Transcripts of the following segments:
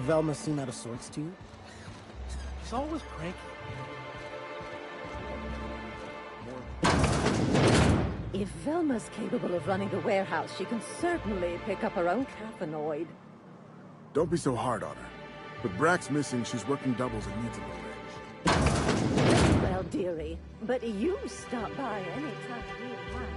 Velma seem out of sorts to you? She's always cranky. If Velma's capable of running the warehouse, she can certainly pick up her own caffeinoid. Don't be so hard on her. With Brack's missing, she's working doubles and needs a little edge. Very well, dearie. But you stop by any time you like.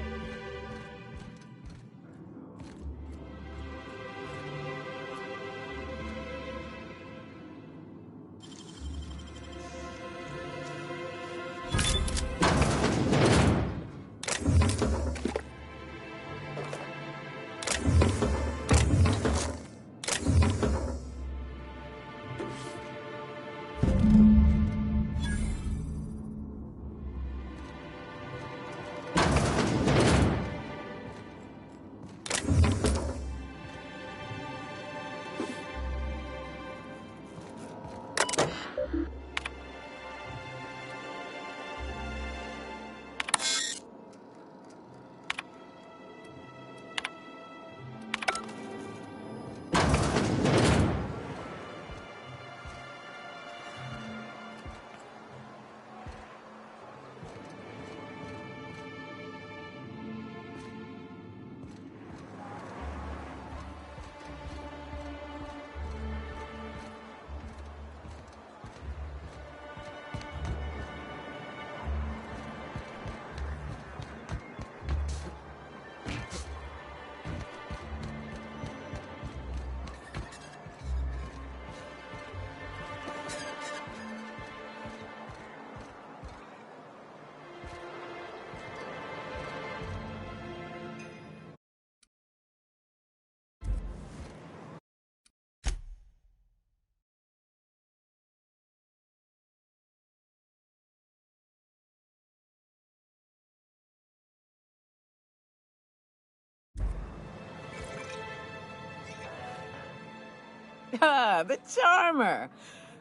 Ah, the charmer.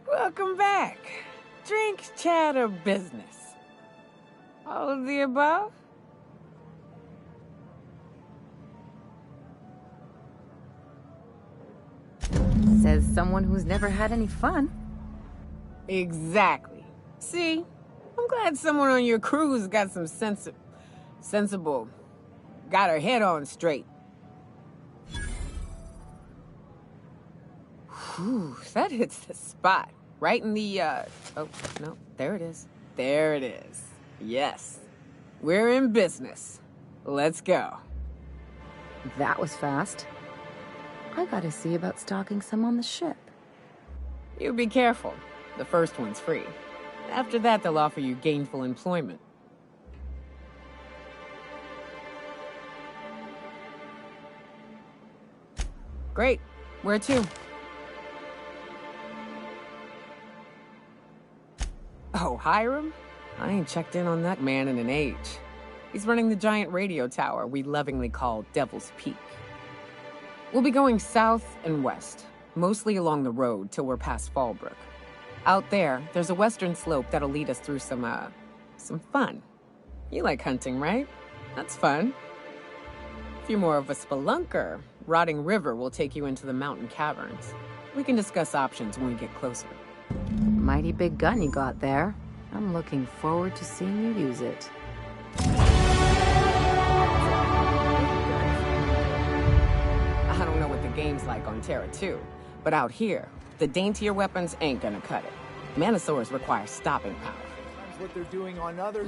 Welcome back. Drink, chat, or business? All of the above? Says someone who's never had any fun. Exactly. See? I'm glad someone on your crew's got some sensible. Got her head on straight. Whew, that hits the spot. Right in the, oh, no, there it is. There it is. Yes. We're in business. Let's go. That was fast. I gotta see about stocking some on the ship. You be careful. The first one's free. After that, they'll offer you gainful employment. Great. Where to? Oh, Hiram? I ain't checked in on that man in an age. He's running the giant radio tower we lovingly call Devil's Peak. We'll be going south and west, mostly along the road till we're past Fallbrook. Out there, there's a western slope that'll lead us through some fun. You like hunting, right? That's fun. If you're more of a spelunker, Rotting River will take you into the mountain caverns. We can discuss options when we get closer. Mighty big gun you got there. I'm looking forward to seeing you use it. I don't know what the game's like on Terra 2, but out here, the daintier weapons ain't gonna cut it. Manosaurs require stopping power. That's what they're doing on other...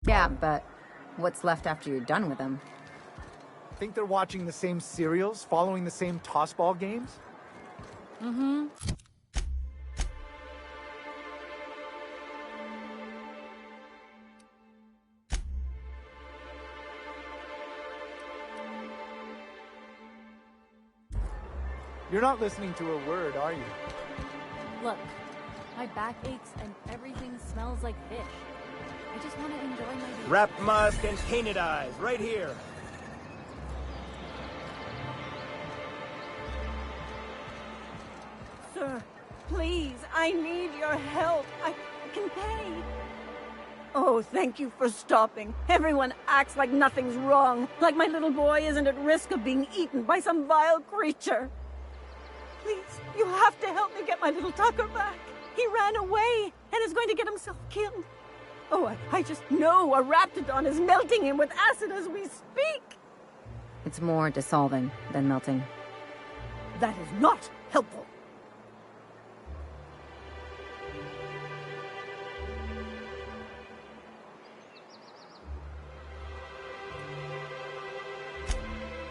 Yeah, but what's left after you're done with them? Think they're watching the same serials, following the same tossball games? Mm-hmm. You're not listening to a word, are you? Look, my back aches and everything smells like fish. I just want to enjoy my day. Wrap musk and painted eyes, right here. Sir, please, I need your help. I can pay. Oh, thank you for stopping. Everyone acts like nothing's wrong, like my little boy isn't at risk of being eaten by some vile creature. Please, you have to help me get my little Tucker back. He ran away and is going to get himself killed. Oh, I just know a raptidon is melting him with acid as we speak. It's more dissolving than melting. That is not helpful.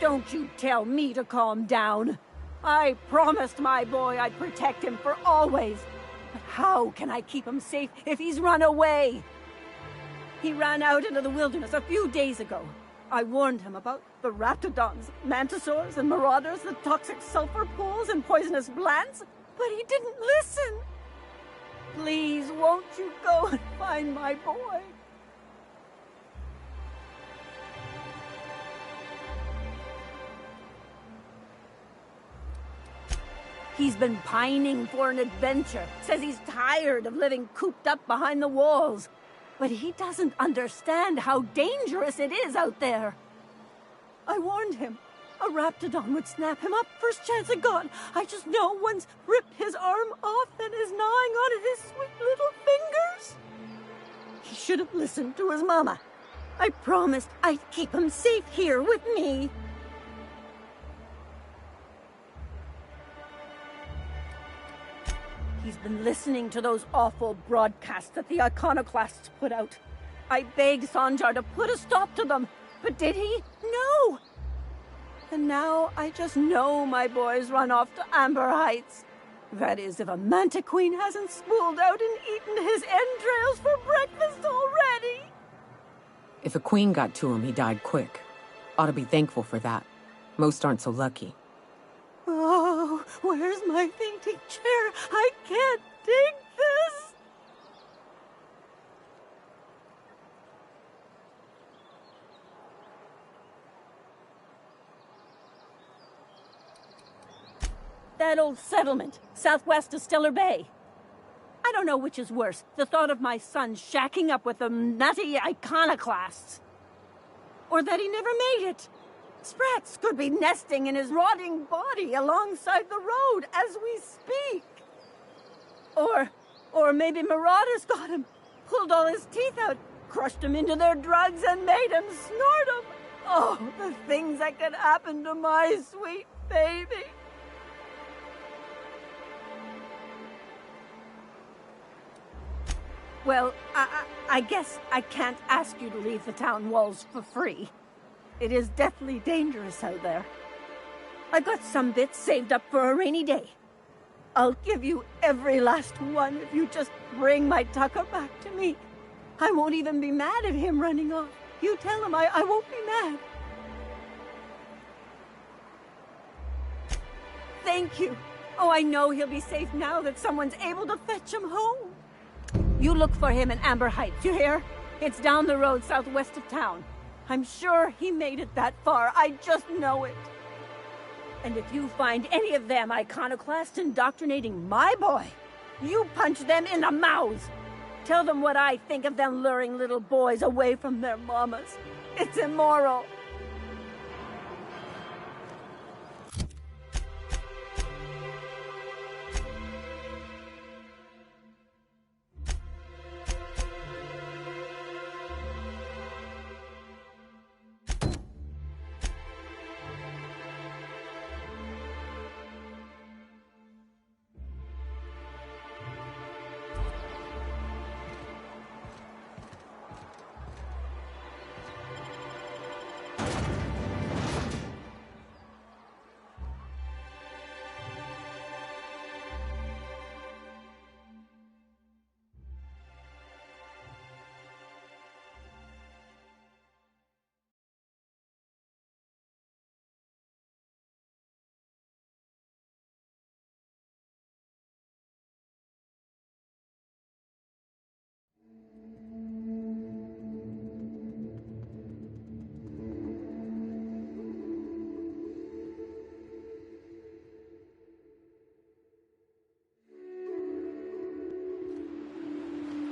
Don't you tell me to calm down. I promised my boy I'd protect him for always. But how can I keep him safe if he's run away? He ran out into the wilderness a few days ago. I warned him about the raptidons, mantisaurs, and marauders, the toxic sulfur pools, and poisonous plants, but he didn't listen. Please, won't you go and find my boy? He's been pining for an adventure. Says he's tired of living cooped up behind the walls. But he doesn't understand how dangerous it is out there. I warned him. A raptidon would snap him up first chance it got. I just know one's ripped his arm off and is gnawing on his sweet little fingers. He should have listened to his mama. I promised I'd keep him safe here with me. He's been listening to those awful broadcasts that the iconoclasts put out. I begged Sanjar to put a stop to them, but did he? No! And now I just know my boy's run off to Amber Heights. That is, if a manta queen hasn't spooled out and eaten his entrails for breakfast already. If a queen got to him, he died quick. Ought to be thankful for that. Most aren't so lucky. Oh, where's my fainting chair? I can't dig this! That old settlement, southwest of Stellar Bay. I don't know which is worse, the thought of my son shacking up with them nutty iconoclasts. Or that he never made it. Sprats could be nesting in his rotting body alongside the road as we speak. Or maybe marauders got him, pulled all his teeth out, crushed him into their drugs and made him snort them. Oh, the things that could happen to my sweet baby. Well, I guess I can't ask you to leave the town walls for free. It is deathly dangerous out there. I've got some bits saved up for a rainy day. I'll give you every last one if you just bring my Tucker back to me. I won't even be mad at him running off. You tell him I won't be mad. Thank you. Oh, I know he'll be safe now that someone's able to fetch him home. You look for him in Amber Heights, you hear? It's down the road southwest of town. I'm sure he made it that far. I just know it. And if you find any of them iconoclasts indoctrinating my boy, you punch them in the mouths. Tell them what I think of them luring little boys away from their mamas. It's immoral.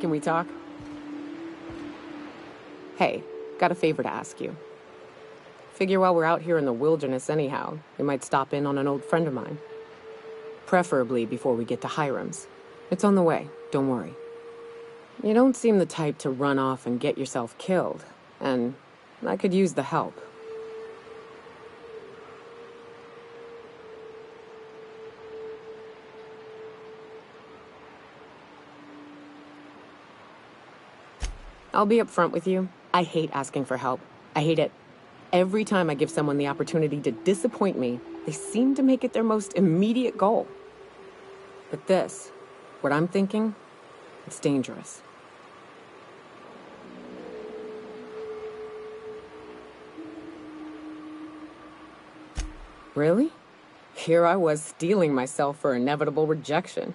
Can we talk? Hey, got a favor to ask you. Figure while we're out here in the wilderness anyhow, we might stop in on an old friend of mine. Preferably before we get to Hiram's. It's on the way, don't worry. You don't seem the type to run off and get yourself killed, and I could use the help. I'll be upfront with you. I hate asking for help. I hate it. Every time I give someone the opportunity to disappoint me, they seem to make it their most immediate goal. But this, what I'm thinking, it's dangerous. Really? Here I was steeling myself for inevitable rejection.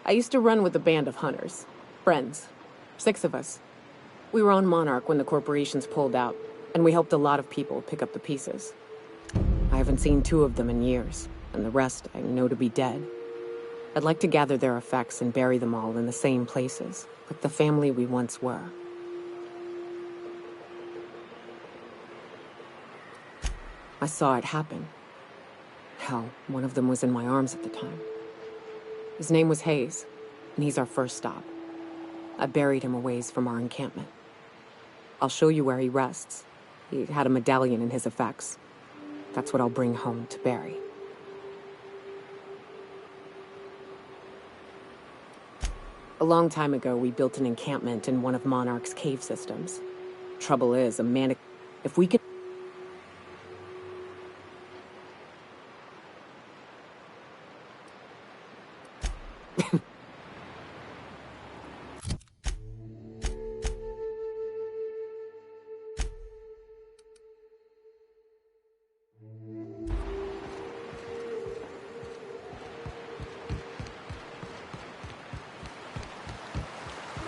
I used to run with a band of hunters. Friends. 6 of us. We were on Monarch when the corporations pulled out, and we helped a lot of people pick up the pieces. I haven't seen 2 of them in years, and the rest I know to be dead. I'd like to gather their effects and bury them all in the same places, like the family we once were. I saw it happen. Hell, one of them was in my arms at the time. His name was Hayes, and he's our first stop. I buried him a ways from our encampment. I'll show you where he rests. He had a medallion in his effects. That's what I'll bring home to bury. A long time ago, we built an encampment in one of Monarch's cave systems. Trouble is, if we could...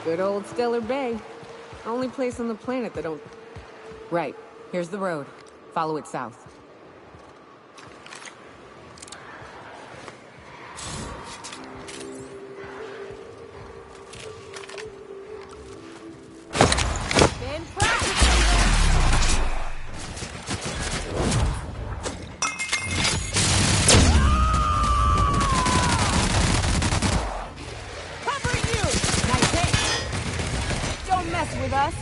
Good old Stellar Bay. Only place on the planet that don't... Right. Here's the road. Follow it south. Been practicing. Covering you! Nice hit! Don't mess with us!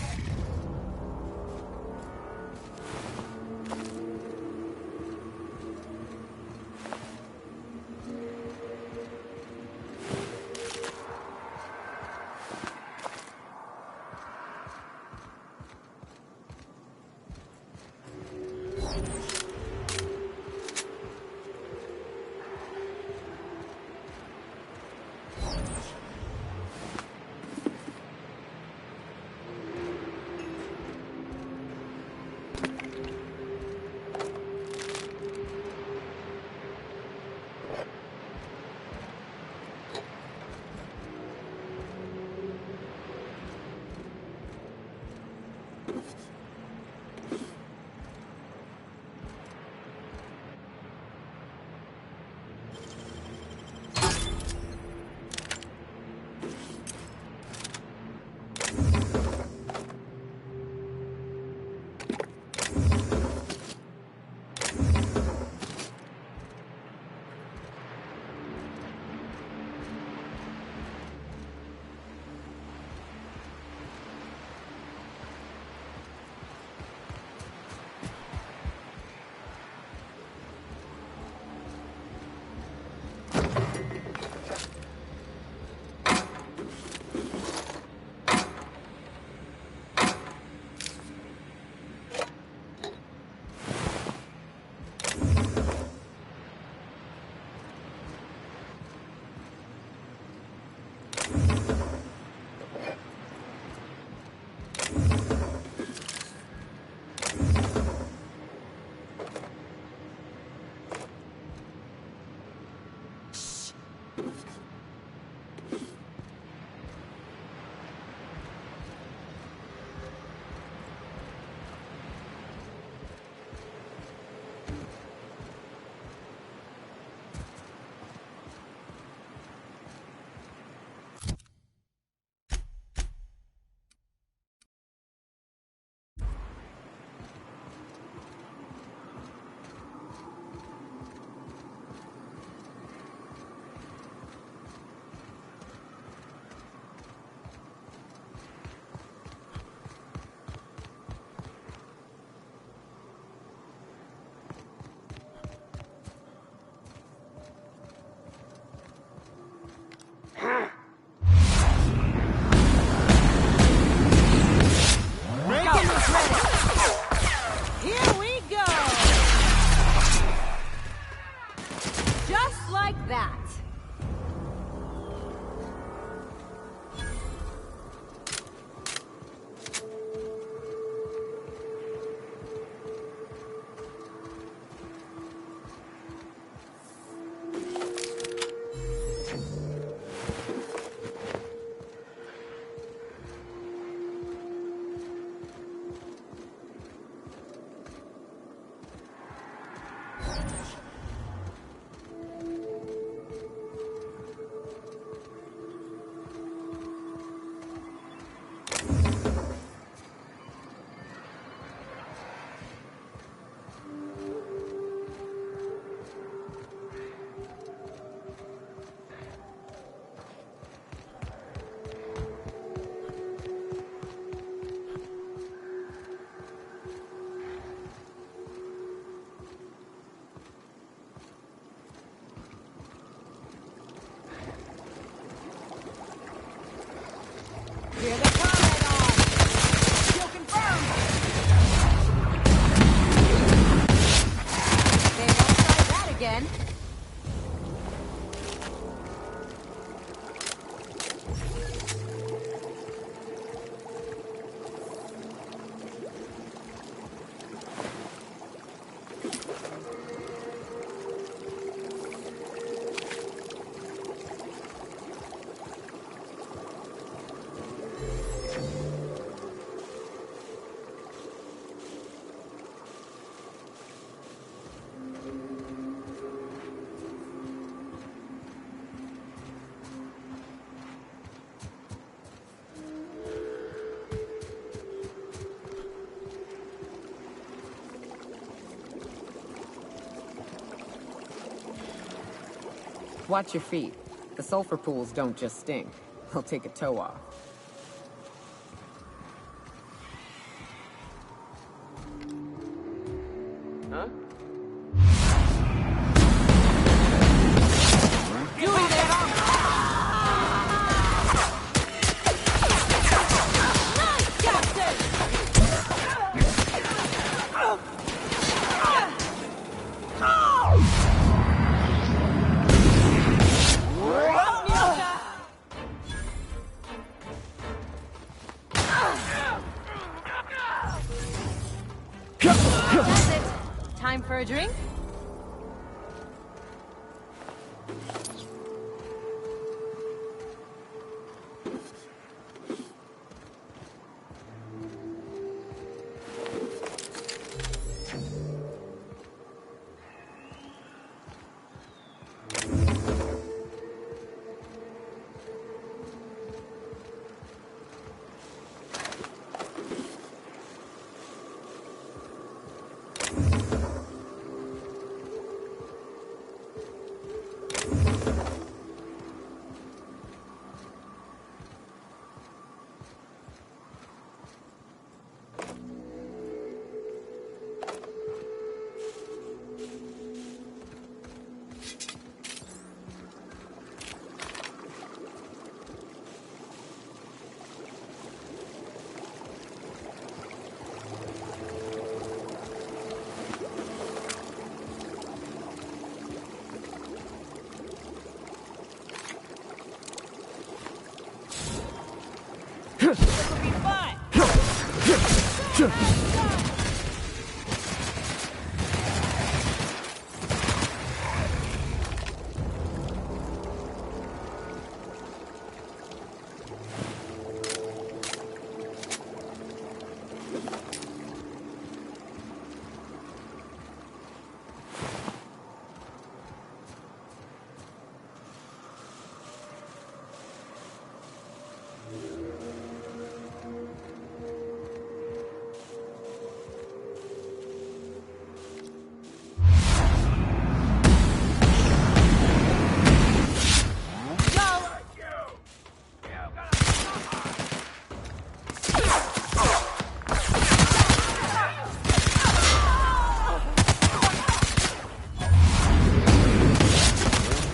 Watch your feet. The sulfur pools don't just stink. They'll take a toe off. Huh? That's it. Time for a drink?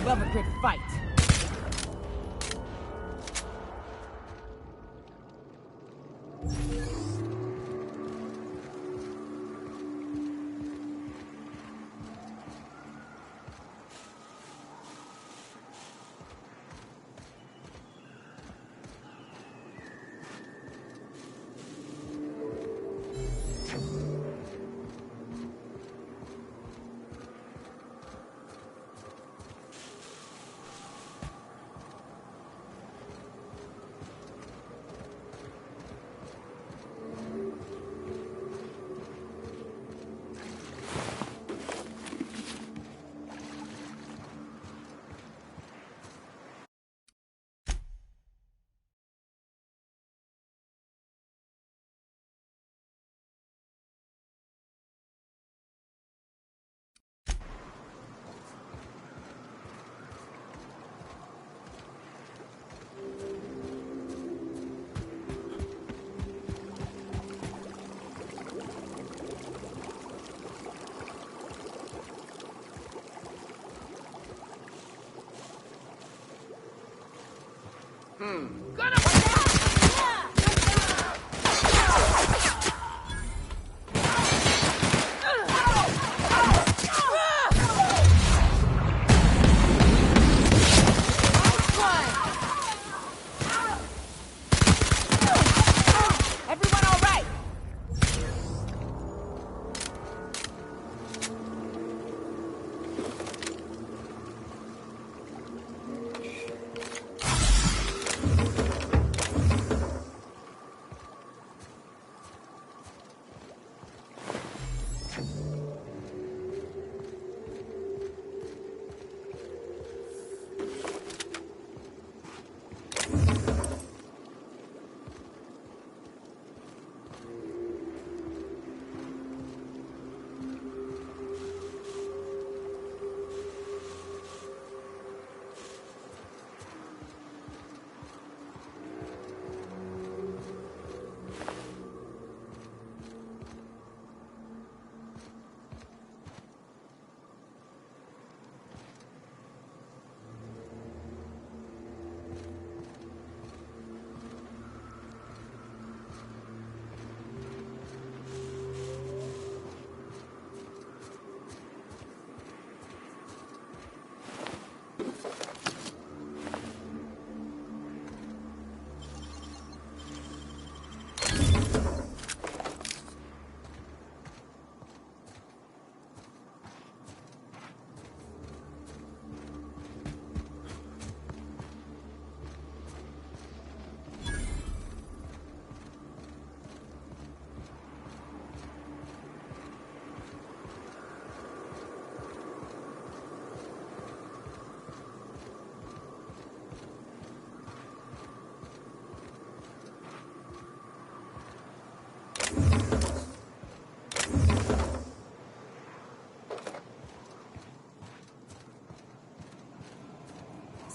Love a good fight. Everyone all right?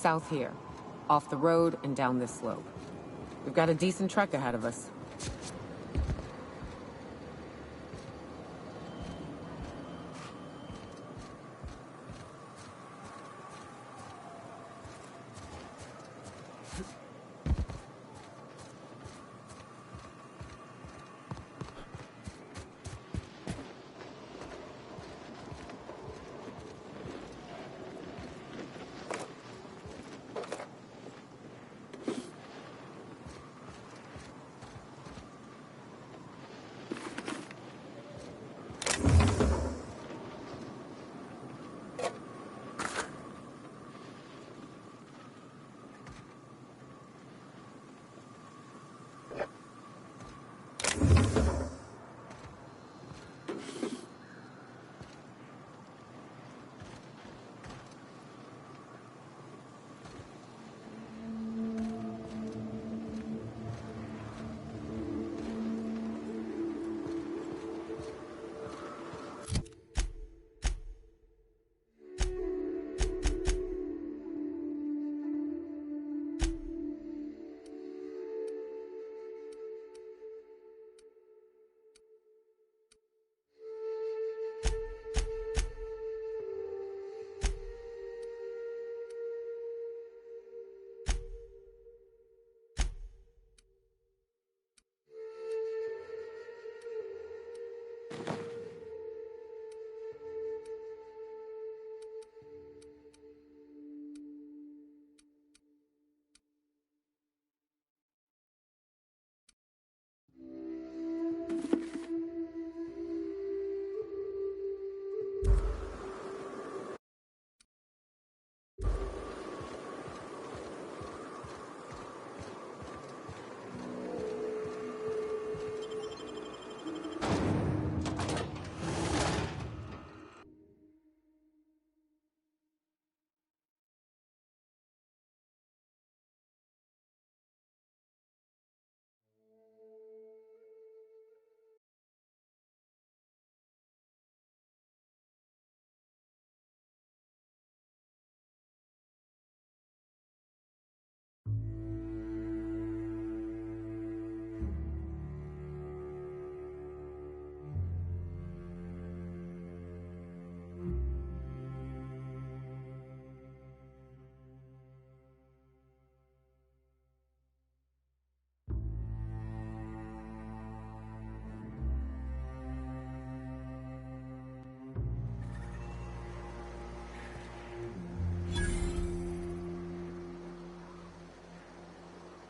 south here. Off the road and down this slope. We've got a decent trek ahead of us.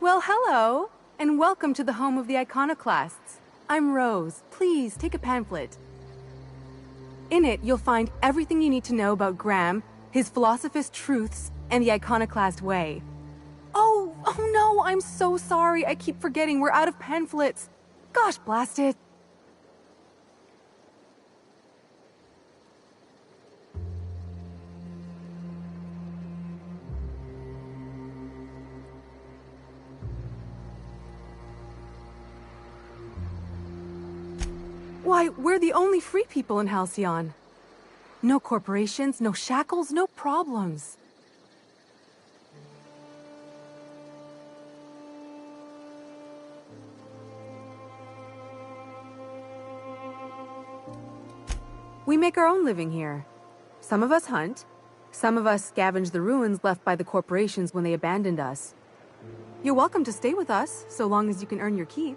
Well, hello, and welcome to the home of the iconoclasts. I'm Rose. Please, take a pamphlet. In it, you'll find everything you need to know about Graham, his philosophist truths, and the iconoclast way. Oh no, I'm so sorry. I keep forgetting we're out of pamphlets. Gosh, blast it. Why, we're the only free people in Halcyon. No corporations, no shackles, no problems. We make our own living here. Some of us hunt. Some of us scavenge the ruins left by the corporations when they abandoned us. You're welcome to stay with us, so long as you can earn your keep.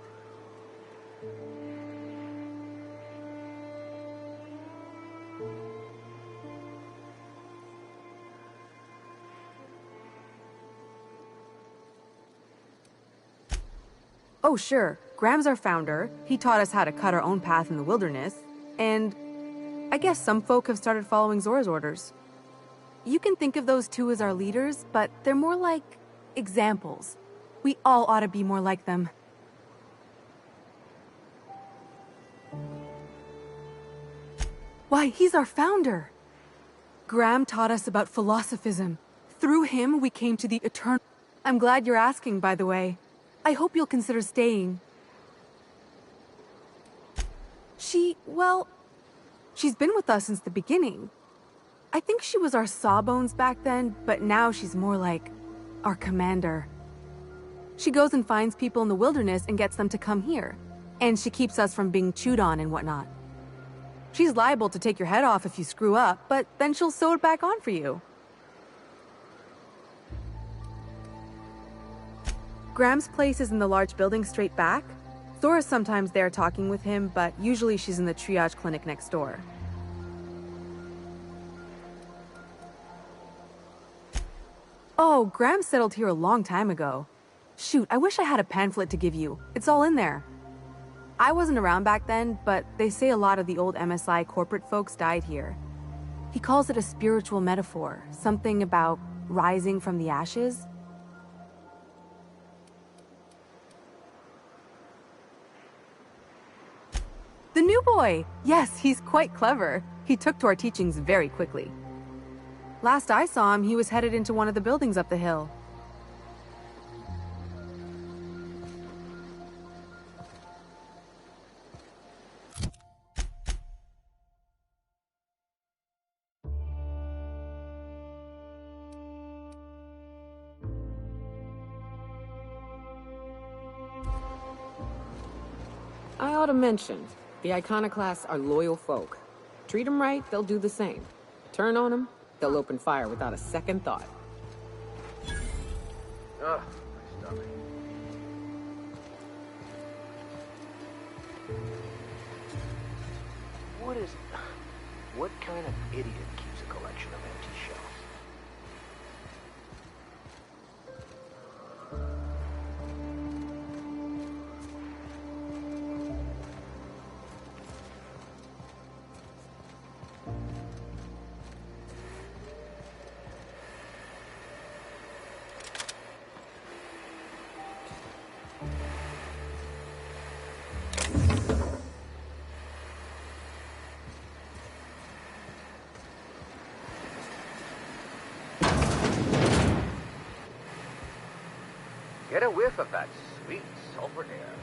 Oh, sure. Graham's our founder. He taught us how to cut our own path in the wilderness. And I guess some folk have started following Zora's orders. You can think of those two as our leaders, but they're more like examples. We all ought to be more like them. Why, he's our founder. Graham taught us about philosophism. Through him, we came to the eternal... I'm glad you're asking, by the way. I hope you'll consider staying. Well, she's been with us since the beginning. I think she was our sawbones back then, but now she's more like our commander. She goes and finds people in the wilderness and gets them to come here. And she keeps us from being chewed on and whatnot. She's liable to take your head off if you screw up, but then she'll sew it back on for you. Graham's place is in the large building straight back. Thora's sometimes there talking with him, but usually she's in the triage clinic next door. Oh, Graham settled here a long time ago. Shoot, I wish I had a pamphlet to give you. It's all in there. I wasn't around back then, but they say a lot of the old MSI corporate folks died here. He calls it a spiritual metaphor, something about rising from the ashes. The new boy! Yes, he's quite clever. He took to our teachings very quickly. Last I saw him, he was headed into one of the buildings up the hill. I ought to mention, the Iconoclasts are loyal folk. Treat them right, they'll do the same. Turn on them, they'll open fire without a second thought. Ugh, my stomach. What kind of idiot keeps a collection of empty shells? Get a whiff of that sweet sulfur air.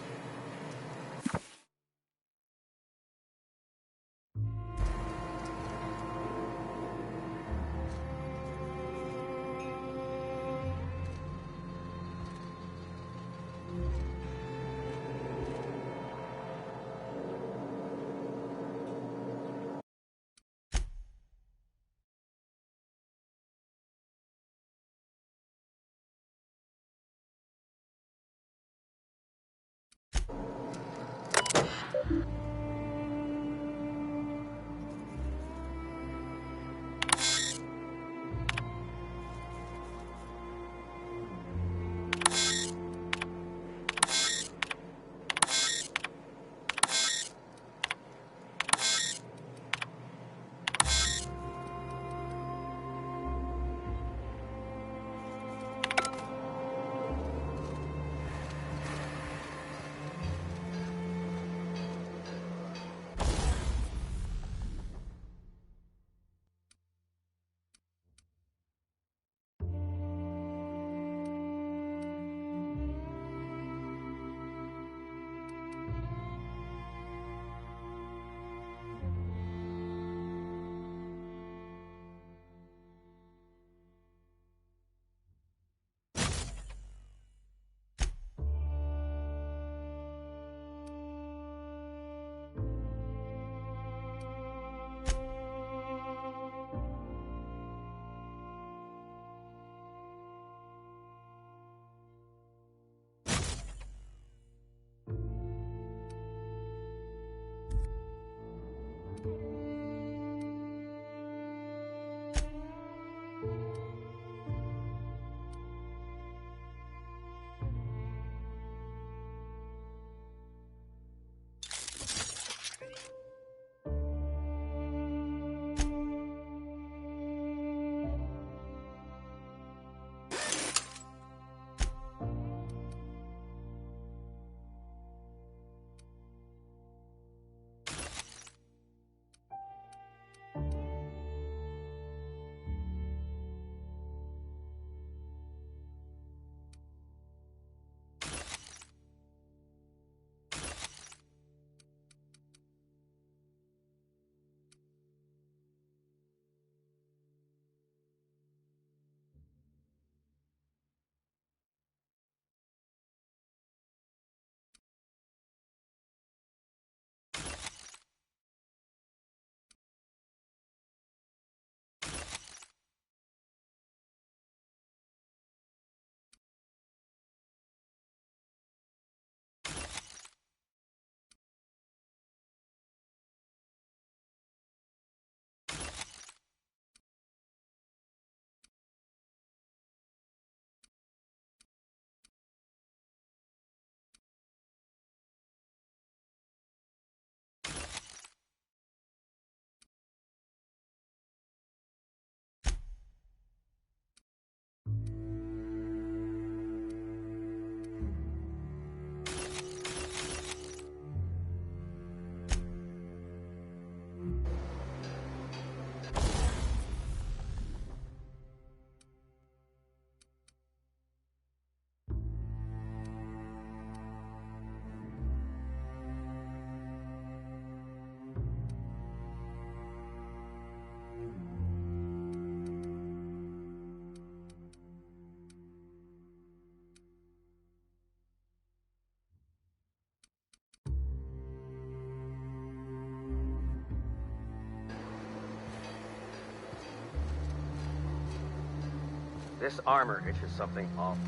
This armor itches something awful.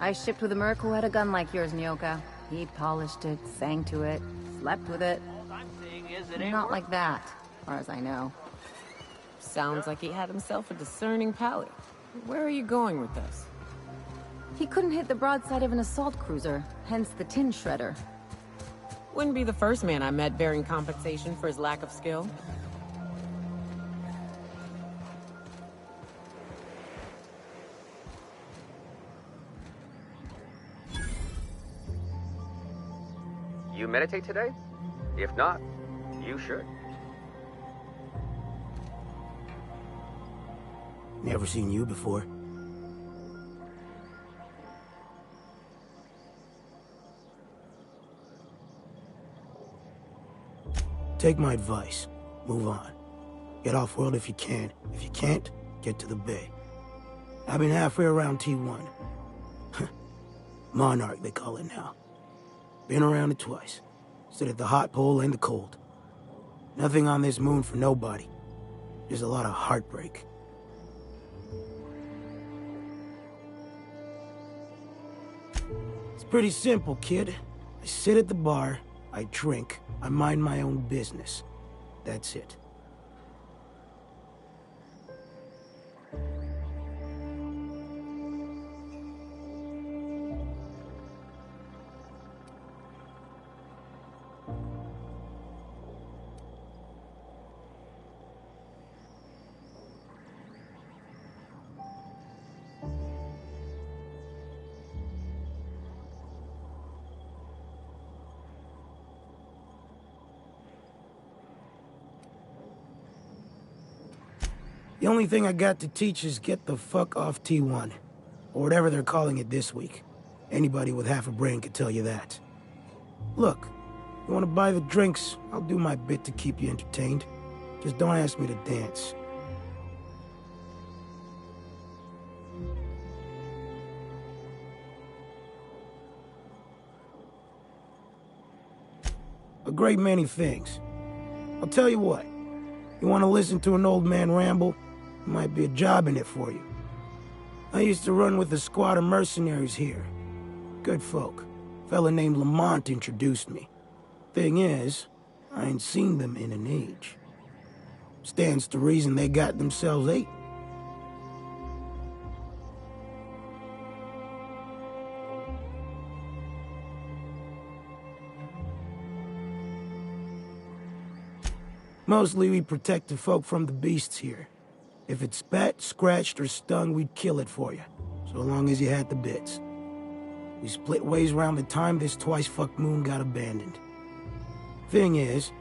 I shipped with a merc who had a gun like yours, Nyoka. He polished it, sang to it, slept with it. All I'm saying is it ain't Not like that, as far as I know. Sounds like he had himself a discerning palate. Where are you going with this? He couldn't hit the broadside of an assault cruiser, hence the tin shredder. Wouldn't be the first man I met bearing compensation for his lack of skill. You meditate today? If not, you should. Never seen you before. Take my advice. Move on. Get off-world if you can. If you can't, get to the bay. I've been halfway around T1. Monarch, they call it now. Been around it twice. Stood at the hot pole and the cold. Nothing on this moon for nobody. There's a lot of heartbreak. It's pretty simple, kid. I sit at the bar, I drink, I mind my own business. That's it. The only thing I got to teach is get the fuck off T1. Or whatever they're calling it this week. Anybody with half a brain could tell you that. Look, you want to buy the drinks, I'll do my bit to keep you entertained. Just don't ask me to dance. A great many things. I'll tell you what. You want to listen to an old man ramble? Might be a job in it for you. I used to run with a squad of mercenaries here. Good folk. A fella named Lamont introduced me. Thing is, I ain't seen them in an age. Stands to reason they got themselves ate. Mostly we protect the folk from the beasts here. If it spat, scratched, or stung, we'd kill it for you, so long as you had the bits. We split ways around the time this twice-fucked moon got abandoned. Thing is,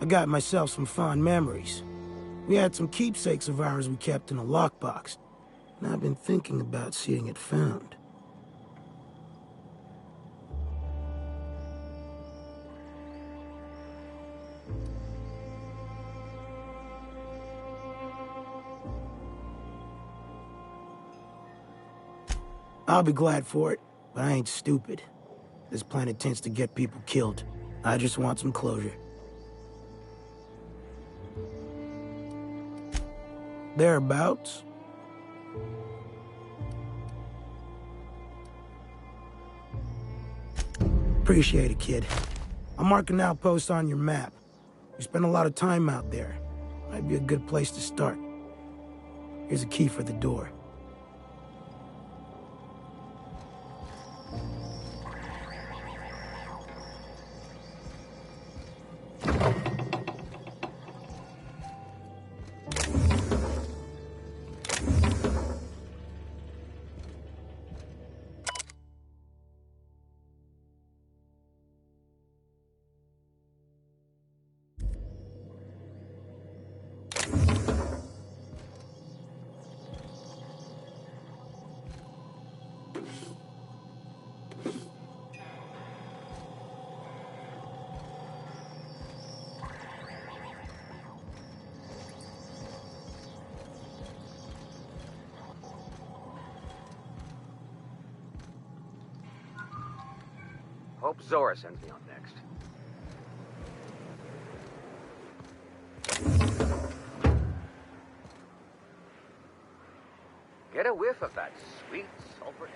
I got myself some fond memories. We had some keepsakes of ours we kept in a lockbox, and I've been thinking about seeing it found. I'll be glad for it, but I ain't stupid. This planet tends to get people killed. I just want some closure. Thereabouts. Appreciate it, kid. I'll mark an outpost on your map. You spend a lot of time out there. Might be a good place to start. Here's a key for the door. Hope Zora sends me on next. Get a whiff of that sweet sulfur air.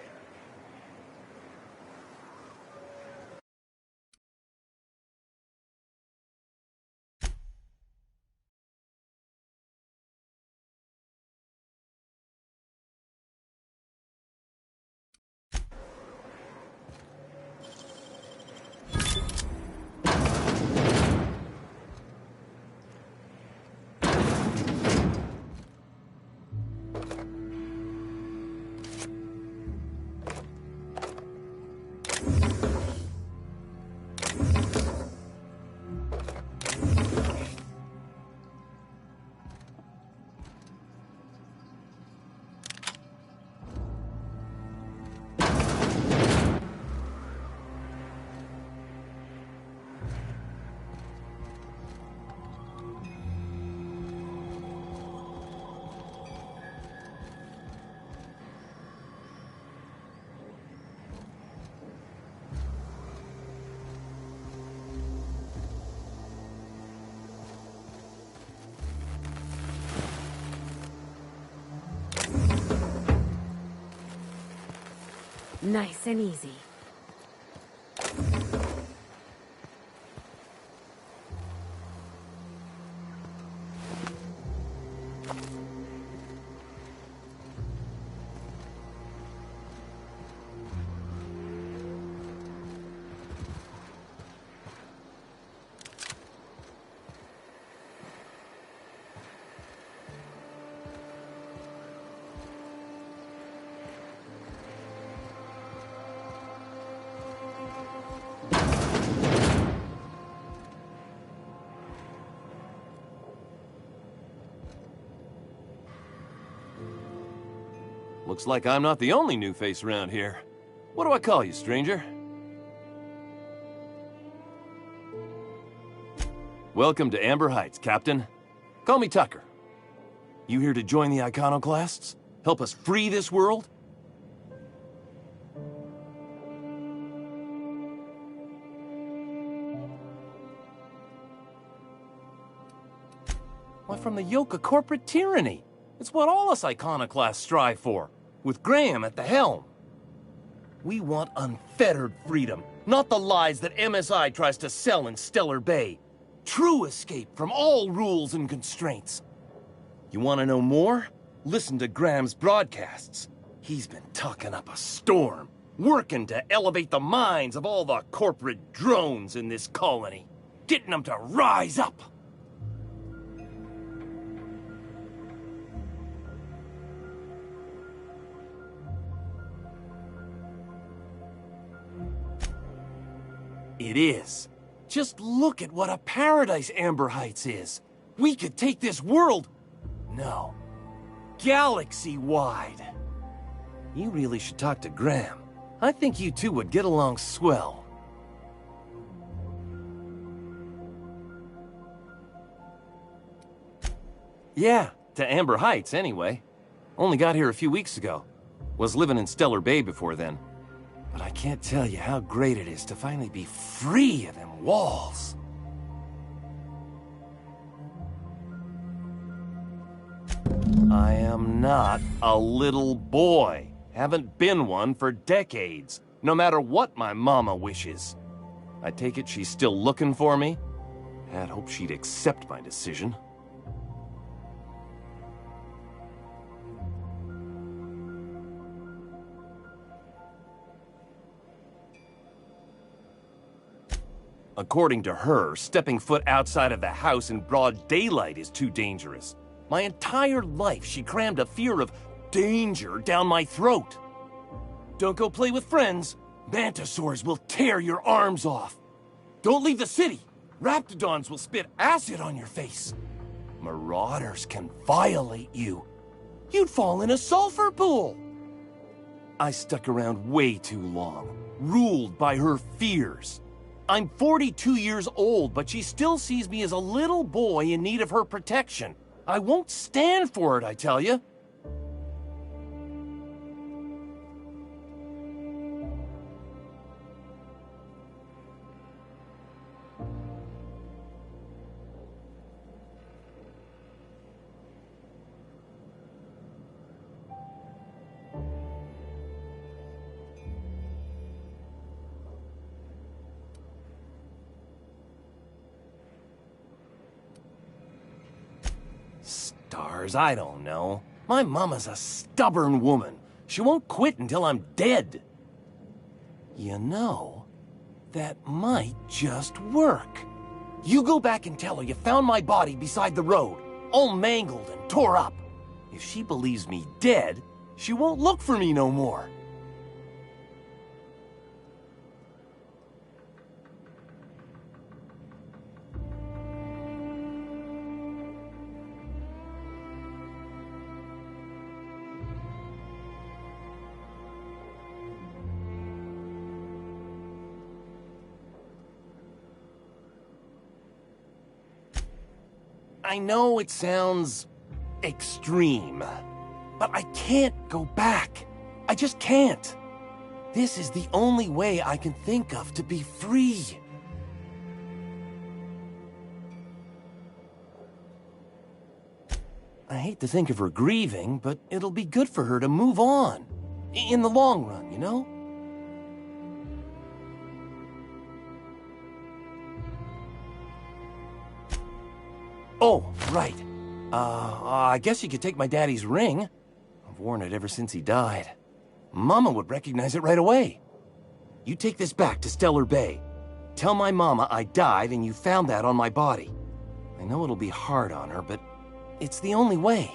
Nice and easy. Looks like I'm not the only new face around here. What do I call you, stranger? Welcome to Amber Heights, Captain. Call me Tucker. You here to join the Iconoclasts? Help us free this world? Why, from the yoke of corporate tyranny. It's what all us Iconoclasts strive for, with Graham at the helm. We want unfettered freedom, not the lies that MSI tries to sell in Stellar Bay. True escape from all rules and constraints. You want to know more? Listen to Graham's broadcasts. He's been talking up a storm, working to elevate the minds of all the corporate drones in this colony, getting them to rise up. It is. Just look at what a paradise Amber Heights is. We could take this world... No. Galaxy-wide. You really should talk to Graham. I think you two would get along swell. Yeah, to Amber Heights, anyway. Only got here a few weeks ago. Was living in Stellar Bay before then. But I can't tell you how great it is to finally be free of them walls. I am not a little boy. Haven't been one for decades, no matter what my mama wishes. I take it she's still looking for me? Had hoped she'd accept my decision. According to her, stepping foot outside of the house in broad daylight is too dangerous. My entire life, she crammed a fear of danger down my throat. Don't go play with friends. Mantisaurs will tear your arms off. Don't leave the city. Raptidons will spit acid on your face. Marauders can violate you. You'd fall in a sulfur pool. I stuck around way too long, ruled by her fears. I'm 42 years old, but she still sees me as a little boy in need of her protection. I won't stand for it, I tell you. Stars, I don't know. My mama's a stubborn woman. She won't quit until I'm dead. You know, that might just work. You go back and tell her you found my body beside the road, all mangled and tore up. If she believes me dead, she won't look for me no more. I know it sounds extreme, but I can't go back. I just can't. This is the only way I can think of to be free. I hate to think of her grieving, but it'll be good for her to move on. In the long run, you know? Oh, right. I guess you could take my daddy's ring. I've worn it ever since he died. Mama would recognize it right away. You take this back to Stellar Bay. Tell my mama I died and you found that on my body. I know it'll be hard on her, but it's the only way.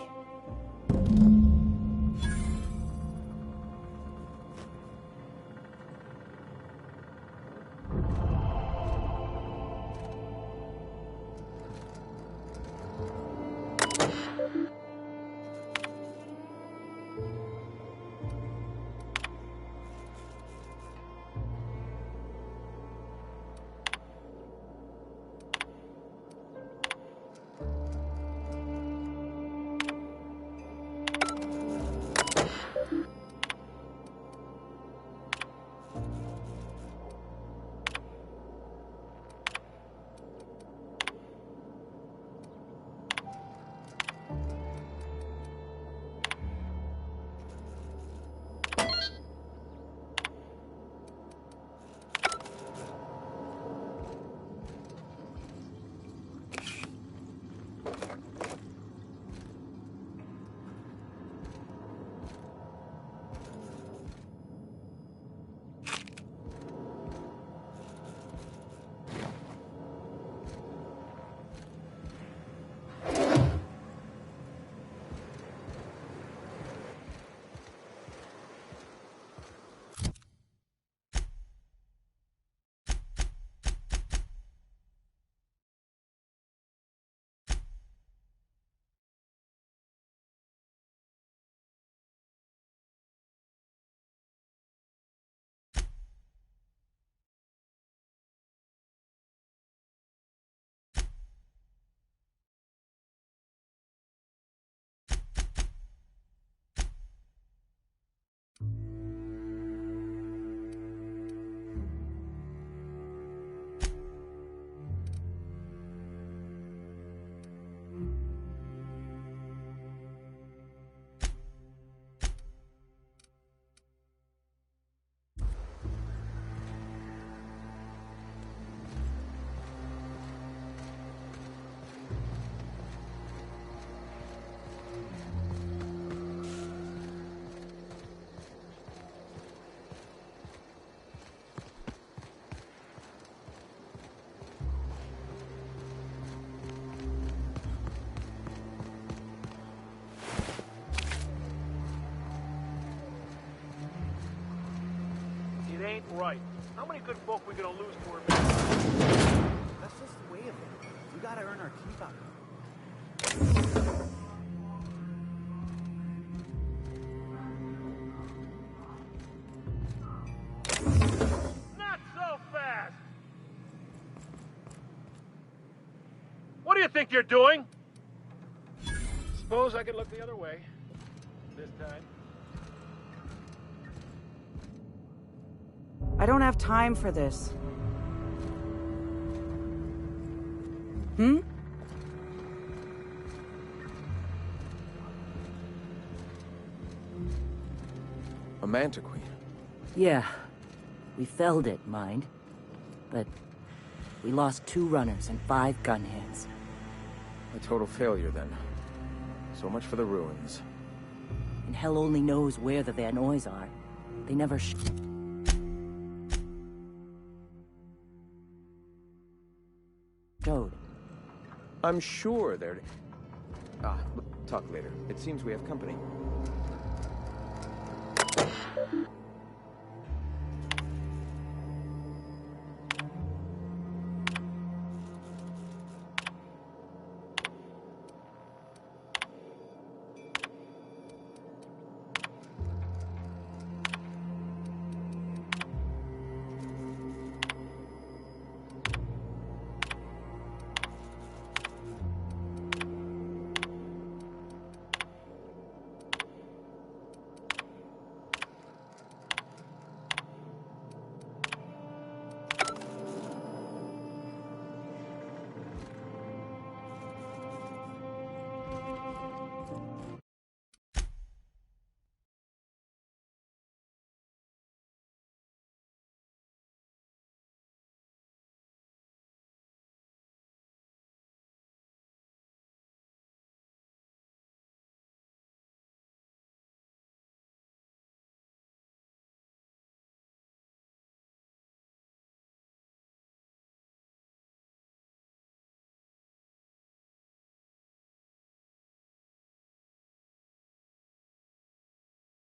ain't right. How many good folk we gonna lose to her? That's just the way of it. We gotta earn our keep out. Not so fast! What do you think you're doing? Suppose I could look the other way. This time. I don't have time for this. Hmm? A Manta Queen. Yeah. We felled it, mind. But we lost 2 runners and 5 gun hands. A total failure, then. So much for the ruins. And hell only knows where the Van Oys are. They never showed. I'm sure they're... Ah, talk later. It seems we have company.